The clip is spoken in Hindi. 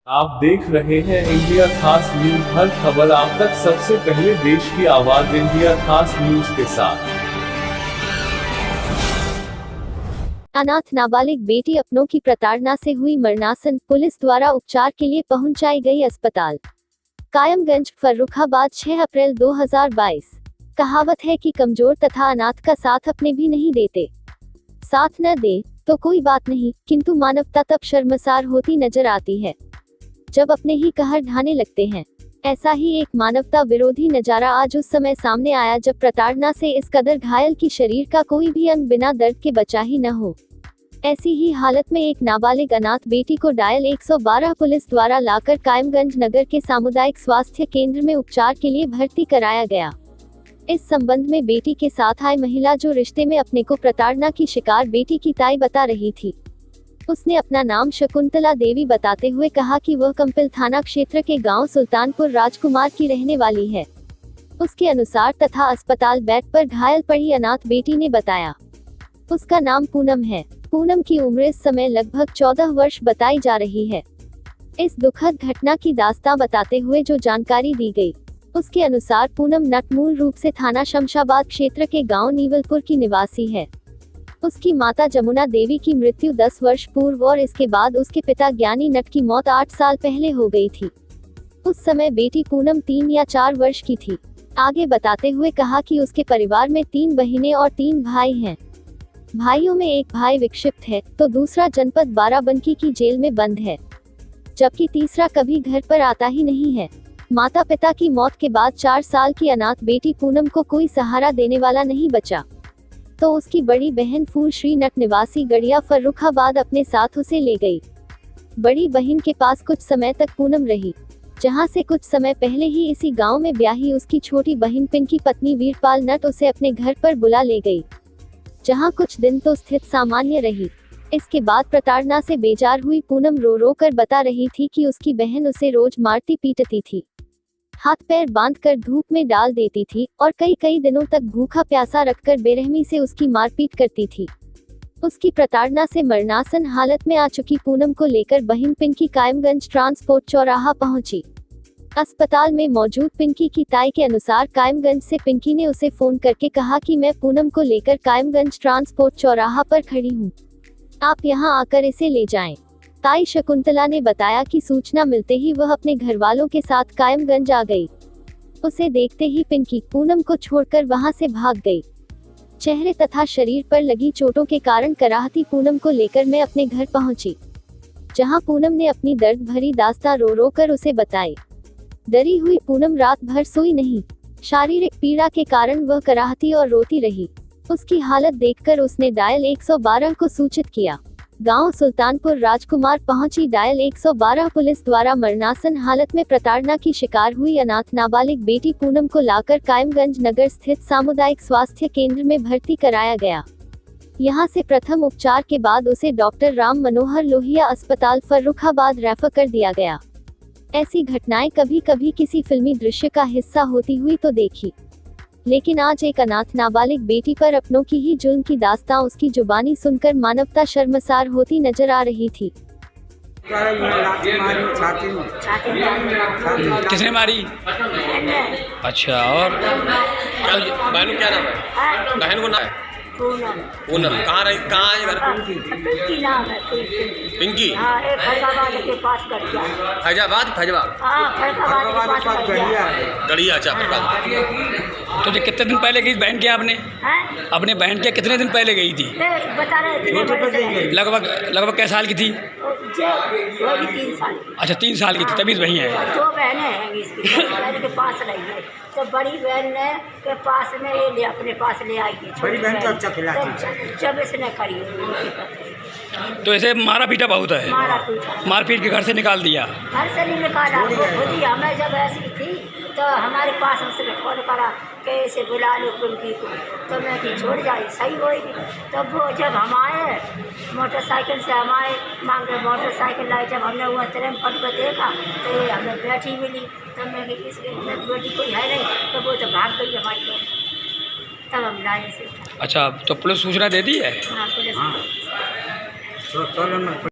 आप देख रहे हैं इंडिया खास न्यूज। हर खबर आप तक सबसे पहले देश की आवाज इंडिया खास न्यूज के साथ। अनाथ नाबालिग बेटी अपनों की प्रताड़ना से हुई मरणासन, पुलिस द्वारा उपचार के लिए पहुंचाई गई अस्पताल। कायमगंज, फर्रुखाबाद, 6 अप्रैल 2022। कहावत है कि कमजोर तथा अनाथ का साथ अपने भी नहीं देते। साथ न दे तो कोई बात नहीं, किंतु मानवता तब शर्मसार होती नजर आती है जब अपने ही कहर ढाने लगते हैं। ऐसा ही एक मानवता विरोधी नजारा आज उस समय सामने आया जब प्रताड़ना से इस कदर घायल की शरीर का कोई भी अंग बिना दर्द के बचा ही न हो। ऐसी ही हालत में एक नाबालिग अनाथ बेटी को डायल 112 पुलिस द्वारा लाकर कायमगंज नगर के सामुदायिक स्वास्थ्य केंद्र में उपचार के लिए भर्ती कराया गया। इस संबंध में बेटी के साथ आई महिला, जो रिश्ते में अपने को प्रताड़ना की शिकार बेटी की ताई बता रही थी, उसने अपना नाम शकुंतला देवी बताते हुए कहा कि वह कंपिल थाना क्षेत्र के गांव सुल्तानपुर राजकुमार की रहने वाली है। उसके अनुसार तथा अस्पताल बेड पर घायल पड़ी अनाथ बेटी ने बताया उसका नाम पूनम है। पूनम की उम्र इस समय लगभग 14 वर्ष बताई जा रही है। इस दुखद घटना की दास्तां बताते हुए जो जानकारी दी गई, उसके अनुसार पूनम नट मूल रूप से थाना शमशाबाद क्षेत्र के गांव नीवलपुर की निवासी है। उसकी माता जमुना देवी की मृत्यु 10 वर्ष पूर्व और इसके बाद उसके पिता ज्ञानी नट की मौत 8 साल पहले हो गई थी। उस समय बेटी पूनम 3 या 4 वर्ष की थी। आगे बताते हुए कहा कि उसके परिवार में 3 बहिनें और 3 भाई हैं। भाइयों में एक भाई विक्षिप्त है तो दूसरा जनपद बाराबंकी की जेल में बंद है, जबकि तीसरा कभी घर पर आता ही नहीं है। माता पिता की मौत के बाद 4 साल की अनाथ बेटी पूनम को कोई सहारा देने वाला नहीं बचा, तो उसकी बड़ी बहन फूल श्री नट निवासी गड़िया फर्रुखाबाद अपने साथ उसे ले गई। बड़ी बहन के पास कुछ समय तक पूनम रही, जहां से कुछ समय पहले ही इसी गांव में ब्याही उसकी छोटी बहन पिंकी पत्नी वीरपाल नट उसे अपने घर पर बुला ले गई, जहां कुछ दिन तो स्थिति सामान्य रही। इसके बाद प्रताड़ना से बेजार हुई पूनम रो रो कर बता रही थी कि उसकी बहन उसे रोज मारती पीटती थी, हाथ पैर बांधकर धूप में डाल देती थी और कई दिनों तक भूखा प्यासा रखकर बेरहमी से उसकी मारपीट करती थी। उसकी प्रताड़ना से मरणासन हालत में आ चुकी पूनम को लेकर बहिन पिंकी कायमगंज ट्रांसपोर्ट चौराहा पहुंची। अस्पताल में मौजूद पिंकी की ताई के अनुसार कायमगंज से पिंकी ने उसे फोन करके कहा कि मैं पूनम को लेकर कायमगंज ट्रांसपोर्ट चौराहा पर खड़ी हूँ, आप यहाँ आकर इसे ले जाएं। ताई शकुंतला ने बताया कि सूचना मिलते ही वह अपने घर वालों के साथ कायमगंज आ गई। उसे देखते ही पिंकी पूनम को छोड़कर वहां से भाग गई। चेहरे तथा शरीर पर लगी चोटों के कारण कराहती पूनम को लेकर मैं अपने घर पहुंची, जहां पूनम ने अपनी दर्द भरी दास्तां रो रो कर उसे बताई। डरी हुई पूनम रात भर सोई नहीं। शारीरिक पीड़ा के कारण वह कराहती और रोती रही। उसकी हालत देखकर उसने डायल 112 को सूचित किया। गांव सुल्तानपुर राजकुमार पहुंची डायल 112 पुलिस द्वारा मरणासन हालत में प्रताड़ना की शिकार हुई अनाथ नाबालिग बेटी पूनम को लाकर कायमगंज नगर स्थित सामुदायिक स्वास्थ्य केंद्र में भर्ती कराया गया। यहां से प्रथम उपचार के बाद उसे डॉक्टर राम मनोहर लोहिया अस्पताल फर्रुखाबाद रेफर कर दिया गया। ऐसी घटनाएं कभी कभी किसी फिल्मी दृश्य का हिस्सा होती हुई तो देखी, लेकिन आज एक अनाथ नाबालिग बेटी पर अपनों की ही जुल्म की दास्तां उसकी जुबानी सुनकर मानवता शर्मसार होती नजर आ रही थी। किसने मारी? अच्छा, और बहन क्या नाम है? बहन को नाम है पूनम। कहाँ रही, कहाँ है घर? पिंकी फैजाबाद गड़िया। अच्छा, तो जो कितने दिन पहले गई बहन के आपने? अपने बहन के कितने दिन पहले गई थी? लगभग कै साल की थी? 3 साल। अच्छा, 3 साल की थी, तभी वही है। 2 बहनें हैं इसकी, के पास रही है, तो बड़ी बहन ने के पास में ये ले अपने पास ले आई थी। बड़ी बहन को अच्छा खिलाती, जब इसने करी तो ऐसे मारा पीटा बहुत है। मारपीट के घर से निकाल दिया? घर से नहीं निकाला, वो खुद ही। हमें जब ऐसी थी तो हमारे पास उसने फोन करा कि इसे बुला लो पिंकी को, तो मैं कि छोड़ जाए सही होगी। तब वो जब हम आए मोटरसाइकिल से, हम आए मांग रहे मोटरसाइकिल लाए, जब हमने वहाँ ट्रैम्पट पर देखा तो ये हमें बैठी मिली। तब मैं कि इसकी बेटी कोई है नहीं, तो वो तो भाग गई हमारी को, तब हम लाए इसे। अच्छा, तो पुलिस सूचना दे दी है? हाँ, पुलिस। 16 नंबर